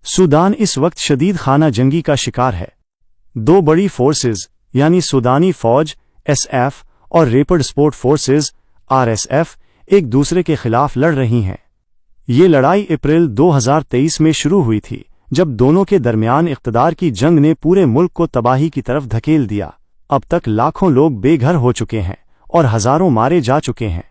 Sudan इस वक्त शदीद खाना जंगी का शिकार है। दो बड़ी फोर्सेस यानी सूडानी फौज SF और रैपिड सपोर्ट फोर्सेस RSF एक दूसरे के खिलाफ लड़ रही हैं। ये लड़ाई अप्रैल 2023 में शुरू हुई थी, जब दोनों के दरमियान इक़्तिदार की जंग ने पूरे मुल्क को तबाही की तरफ धकेल दिया। अब तक लाखों लोग बेघर हो चुके हैं और हजारों मारे जा चुके हैं।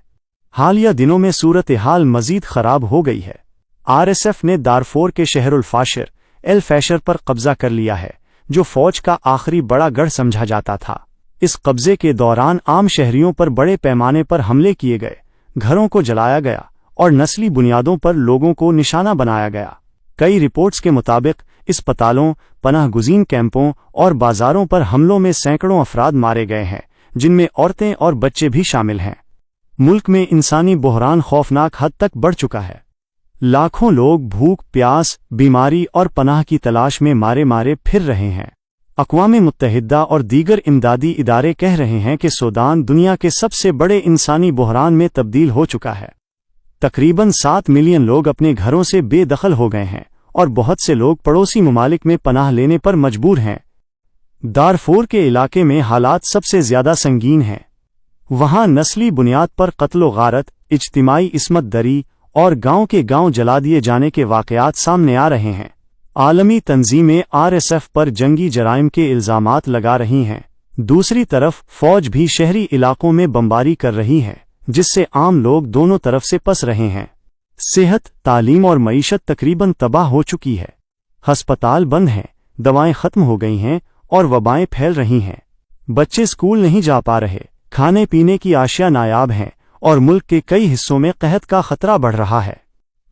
हालिया दिनों में सूरत हाल मजीद खराब हो गई है। RSF ने दारफोर के शहरुल फाशिर एल फैशर पर कब्जा कर लिया है, जो फौज का आखिरी बड़ा गढ़ समझा जाता था। इस कब्जे के दौरान आम शहरियों पर बड़े पैमाने पर हमले किए गए, घरों को जलाया गया और नस्ली बुनियादों पर लोगों को निशाना बनाया गया। कई रिपोर्ट्स के मुताबिक अस्पतालों, पनाहगुज़ीन कैंपों और बाजारों पर हमलों में सैकड़ों अफराद मारे गए हैं, जिनमें औरतें और बच्चे भी शामिल हैं। मुल्क में इंसानी बहरान खौफनाक हद तक बढ़ चुका है। लाखों लोग भूख, प्यास, बीमारी और पनाह की तलाश में मारे मारे फिर रहे हैं। अक़वाम मुत्तहिदा और दीगर इमदादी इदारे कह रहे हैं कि सूडान दुनिया के सबसे बड़े इंसानी बहरान में तब्दील हो चुका है। तकरीबन 7 मिलियन लोग अपने घरों से बेदखल हो गए हैं और बहुत से लोग पड़ोसी ममालिक में पनाह लेने पर मजबूर हैं। दारफूर के इलाके में हालात सबसे ज्यादा संगीन हैं। वहां नस्ली बुनियाद पर कत्ल गारत, इज्तिमाई इस्मत दरी और गांव के गांव जला दिए जाने के वाक़यात सामने आ रहे हैं। आलमी तंजीमें RSF पर जंगी जराइम के इल्ज़ामात लगा रही हैं। दूसरी तरफ फौज भी शहरी इलाकों में बमबारी कर रही है, जिससे आम लोग दोनों तरफ से पस रहे हैं। सेहत, तालीम और मईशत तकरीबन तबाह हो चुकी है। हस्पताल बंद हैं, दवाएं खत्म हो गई हैं और वबाएं फैल रही हैं। बच्चे स्कूल नहीं जा पा रहे, खाने पीने की आशिया नायाब हैं और मुल्क के कई हिस्सों में कहत का खतरा बढ़ रहा है।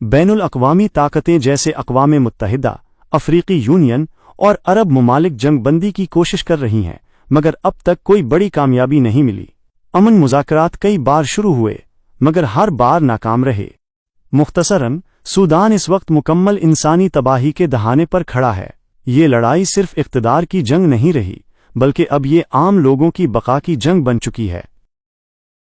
बैनुल अक़वामी ताकतें जैसे अक़वाम मुत्तहिदा, अफ्रीकी यूनियन और अरब ममालिक जंग बंदी की कोशिश कर रही हैं, मगर अब तक कोई बड़ी कामयाबी नहीं मिली। अमन मुज़ाकरात कई बार शुरू हुए, मगर हर बार नाकाम रहे। मुख्तसरन, सूडान इस वक्त मुकम्मल इंसानी तबाही के दहाने पर खड़ा है। ये लड़ाई सिर्फ इक़्तिदार की जंग नहीं रही, बल्कि अब ये आम लोगों की बका की जंग बन चुकी है।